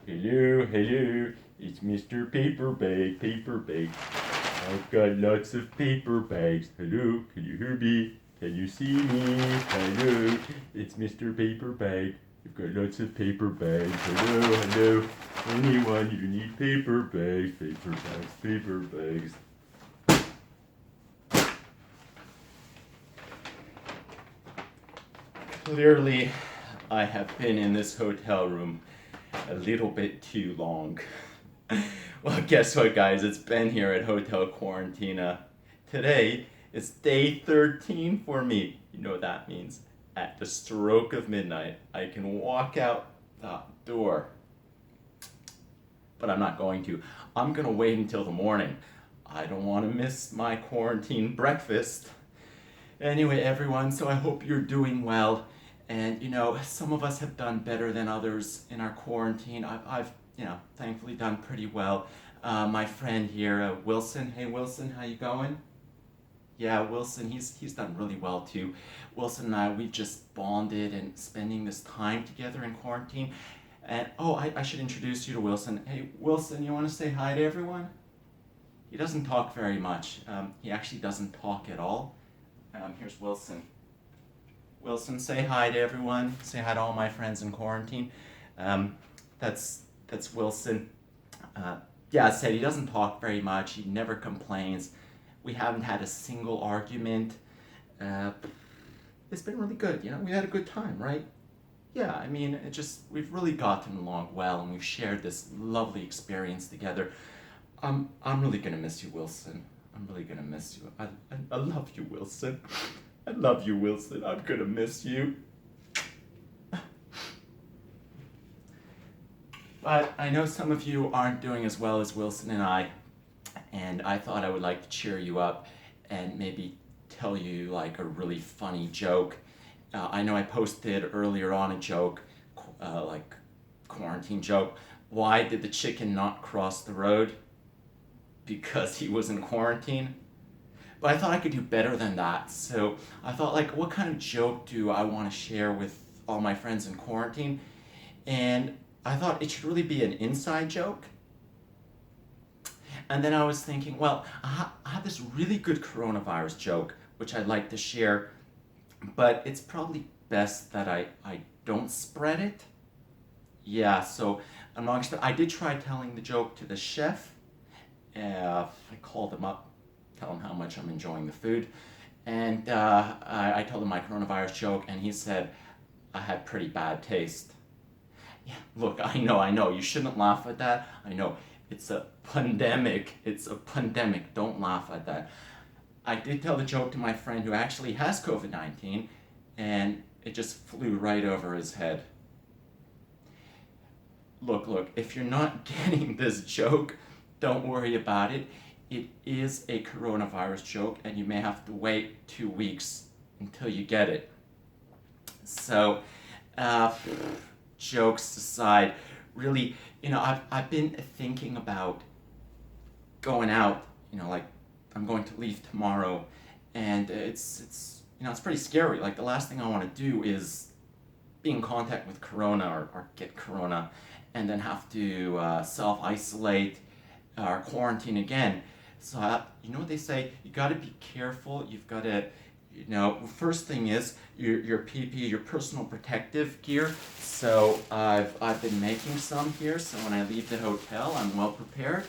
Hello, hello. It's Mr. Paper Bag, Paper Bag. I've got lots of paper bags. Hello, can you hear me? Can you see me? Hello, it's Mr. Paper Bag. I've got lots of paper bags. Hello, hello. Anyone, you need paper bags, paper bags, paper bags. Clearly, I have been in this hotel room a little bit too long. Well, guess what, guys? It's Ben here at Hotel Quarantina. Today is day 13 for me. You know what that means? At the stroke of midnight, I can walk out the door. But I'm not going to. I'm going to wait until the morning. I don't want to miss my quarantine breakfast. Anyway, everyone, so I hope you're doing well. And, some of us have done better than others in our quarantine. I've thankfully done pretty well. My friend here, Wilson. Hey, Wilson, how you going? Yeah, Wilson, he's done really well too. Wilson and I, we've just bonded and spending this time together in quarantine. And, I should introduce you to Wilson. Hey, Wilson, you want to say hi to everyone? He doesn't talk very much. He actually doesn't talk at all. Here's Wilson. Wilson, say hi to everyone. Say hi to all my friends in quarantine. That's Wilson. I said he doesn't talk very much. He never complains. We haven't had a single argument. It's been really good. We had a good time, right? Yeah, I mean, we've really gotten along well, and we've shared this lovely experience together. I'm really gonna miss you, Wilson. I'm really gonna miss you. I love you, Wilson. I love you, Wilson. I'm gonna miss you. But I know some of you aren't doing as well as Wilson and I thought I would like to cheer you up and maybe tell you like a really funny joke. I know I posted earlier on a joke, like quarantine joke. Why did the chicken not cross the road? Because he was in quarantine. But I thought I could do better than that. So I thought, like, what kind of joke do I want to share with all my friends in quarantine? And I thought it should really be an inside joke. And then I was thinking, well, I have this really good coronavirus joke, which I'd like to share, but it's probably best that I don't spread it. Yeah, so I'm not expect. I did try telling the joke to the chef. I called him up, tell him how much I'm enjoying the food, and I told him my coronavirus joke, and he said I had pretty bad taste. Yeah, look, I know, you shouldn't laugh at that. I know, it's a pandemic. Don't laugh at that. I did tell the joke to my friend who actually has COVID-19, and it just flew right over his head. Look, if you're not getting this joke, don't worry about it. It is a coronavirus joke, and you may have to wait 2 weeks until you get it. So, jokes aside, really, I've been thinking about going out. Like I'm going to leave tomorrow, and it's pretty scary. Like the last thing I want to do is be in contact with corona or get corona, and then have to self-isolate or quarantine again. So, what they say, you got to be careful. You've got to, first thing is your PPE, your personal protective gear. So I've been making some here, so when I leave the hotel, I'm well prepared.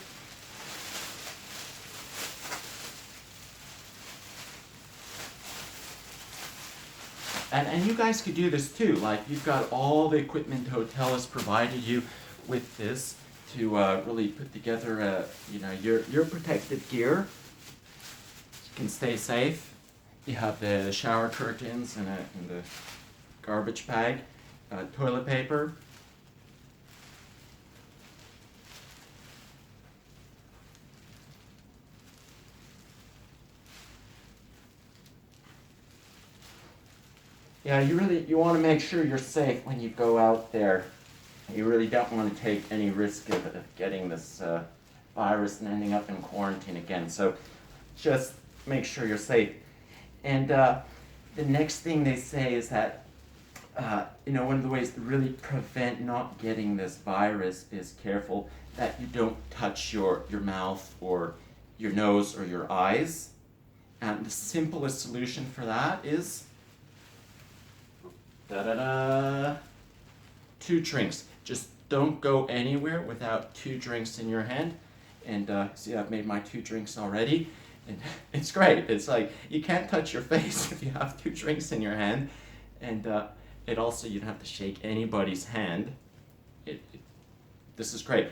And you guys could do this too. Like you've got all the equipment the hotel has provided you with this to really put together your protective gear. You can stay safe. You have the shower curtains and the garbage bag, toilet paper. Yeah, you want to make sure you're safe when you go out there. You really don't want to take any risk of getting this virus and ending up in quarantine again. So just make sure you're safe. And the next thing they say is that one of the ways to really prevent not getting this virus is careful that you don't touch your mouth or your nose or your eyes. And the simplest solution for that is 2 drinks. Just don't go anywhere without 2 drinks in your hand. And see, I've made my 2 drinks already. And it's great. It's like you can't touch your face if you have 2 drinks in your hand. And it also, you don't have to shake anybody's hand. This is great.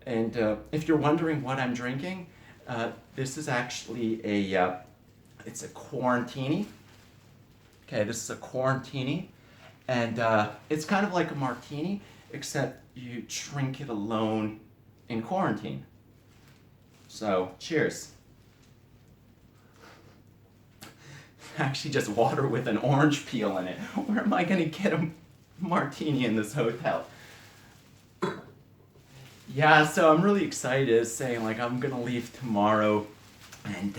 And if you're wondering what I'm drinking, this is actually it's a Quarantini. Okay, this is a Quarantini. And it's kind of like a martini, except you drink it alone in quarantine. So, cheers. Actually just water with an orange peel in it. Where am I going to get a martini in this hotel? Yeah, so I'm really excited, saying like I'm going to leave tomorrow. And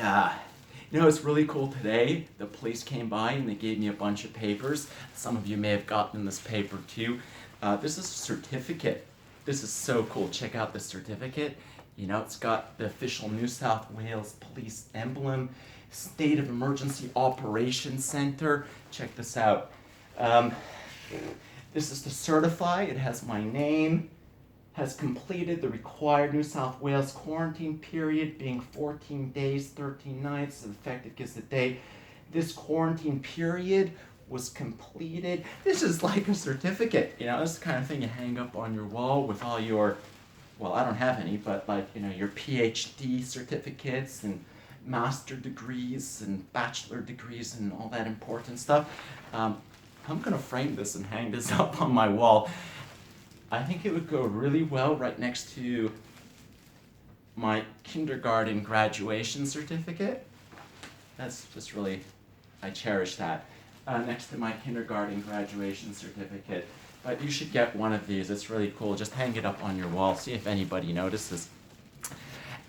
it's really cool today. The police came by and they gave me a bunch of papers. Some of you may have gotten this paper too. This is a certificate. This is so cool. Check out this certificate. It's got the official New South Wales Police emblem, State of Emergency Operations Center. Check this out. This is to certify. It has my name. Has completed the required New South Wales quarantine period, being 14 days, 13 nights. In fact, it gives the date. This quarantine period was completed. This is like a certificate. This is the kind of thing you hang up on your wall with all your, well, I don't have any, but your PhD certificates and master degrees and bachelor degrees and all that important stuff. I'm gonna frame this and hang this up on my wall. I think it would go really well right next to my kindergarten graduation certificate. That's just really, I cherish that. Next to my kindergarten graduation certificate. But you should get one of these. It's really cool. Just hang it up on your wall. See if anybody notices.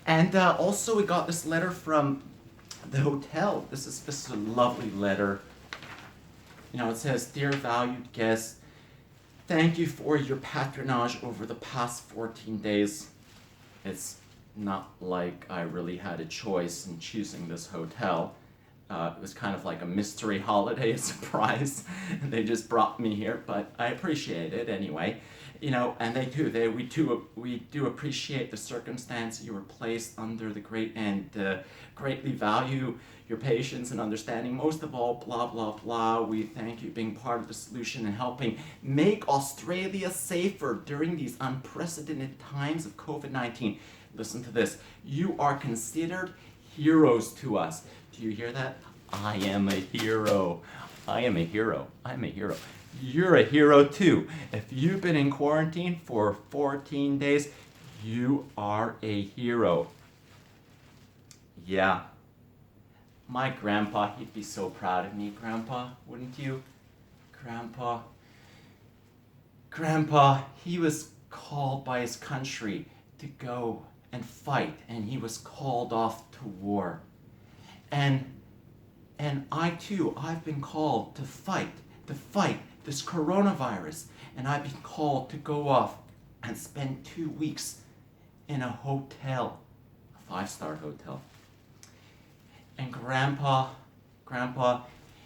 And also we got this letter from the hotel. This is a lovely letter. It says, "Dear valued guests, thank you for your patronage over the past 14 days. It's not like I really had a choice in choosing this hotel. It was kind of like a mystery holiday, a surprise. They just brought me here, but I appreciate it anyway. And we do appreciate the circumstance you were placed under the greatly value your patience and understanding. Most of all, blah, blah, blah. We thank you being part of the solution and helping make Australia safer during these unprecedented times of COVID-19. Listen to this. You are considered heroes to us." Do you hear that? I am a hero. I am a hero. I'm a hero. You're a hero too. If you've been in quarantine for 14 days, you are a hero. Yeah. My grandpa, he'd be so proud of me, Grandpa, wouldn't you? Grandpa, he was called by his country to go and fight, and he was called off to war. And I too, I've been called to fight this coronavirus, and I've been called to go off and spend 2 weeks in a hotel, a 5-star hotel. And Grandpa,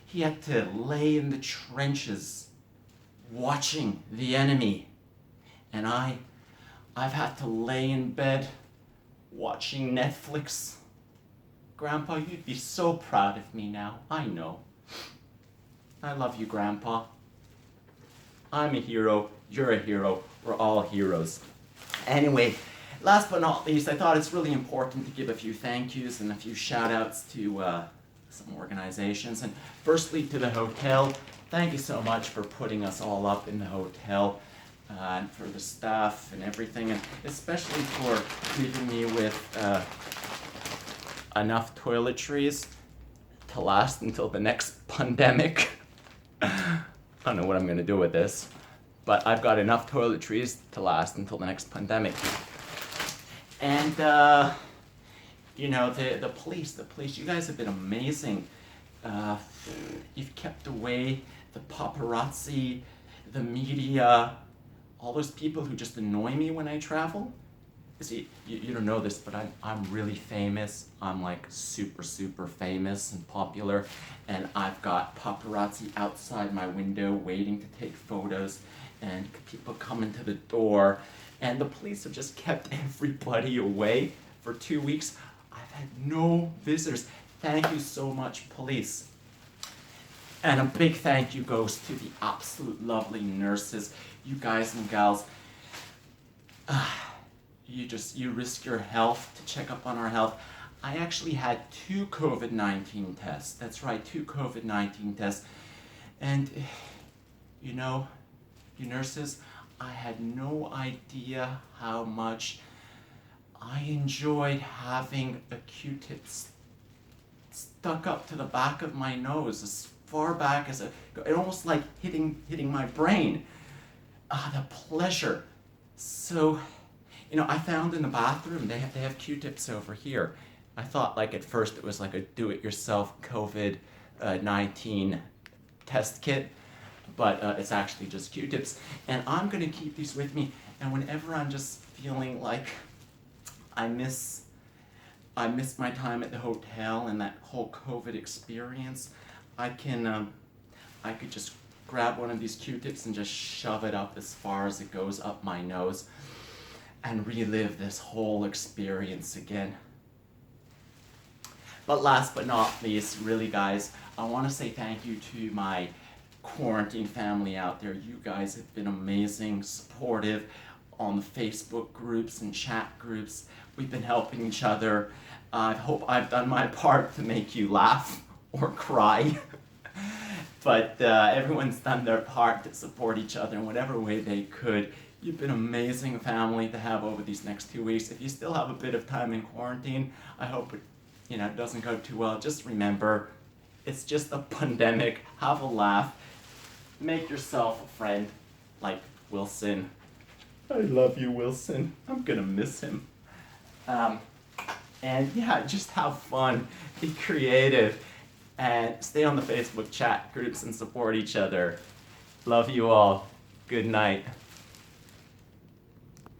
he had to lay in the trenches watching the enemy. And I've had to lay in bed watching Netflix. Grandpa, you'd be so proud of me now. I know. I love you, Grandpa. I'm a hero. You're a hero. We're all heroes. Anyway, last but not least, I thought it's really important to give a few thank yous and a few shout outs to some organizations. And firstly, to the hotel. Thank you so much for putting us all up in the hotel, and for the staff and everything, and especially for leaving me with enough toiletries to last until the next pandemic. I don't know what I'm going to do with this, but I've got enough toiletries to last until the next pandemic. And, the police, you guys have been amazing. You've kept away the paparazzi, the media, all those people who just annoy me when I travel. See, you don't know this, but I'm really famous. I'm like super famous and popular, and I've got paparazzi outside my window waiting to take photos, and people coming to the door, and the police have just kept everybody away for 2 weeks. I've had no visitors. Thank you so much, police. And a big thank you goes to the absolute lovely nurses, you guys and gals. You risk your health to check up on our health. I actually had 2 COVID-19 tests. That's right, 2 COVID-19 tests. And, you know, you nurses, I had no idea how much I enjoyed having a Q-tip stuck up to the back of my nose, as far back as it almost like hitting my brain. The pleasure. So, I found in the bathroom, they have Q-tips over here. I thought like at first it was like a do-it-yourself COVID-19 test kit, but it's actually just Q-tips. And I'm gonna keep these with me, and whenever I'm just feeling like I miss my time at the hotel and that whole COVID experience, I could just grab one of these Q-tips and just shove it up as far as it goes up my nose and relive this whole experience again. But last but not least, really guys, I want to say thank you to my quarantine family out there. You guys have been amazing, supportive on the Facebook groups and chat groups. We've been helping each other. I hope I've done my part to make you laugh or cry. But everyone's done their part to support each other in whatever way they could. You've been amazing family to have over these next 2 weeks. If you still have a bit of time in quarantine, I hope it doesn't go too well. Just remember, it's just a pandemic. Have a laugh. Make yourself a friend like Wilson. I love you, Wilson. I'm gonna miss him. And yeah, just have fun, be creative, and stay on the Facebook chat groups and support each other. Love you all. Good night.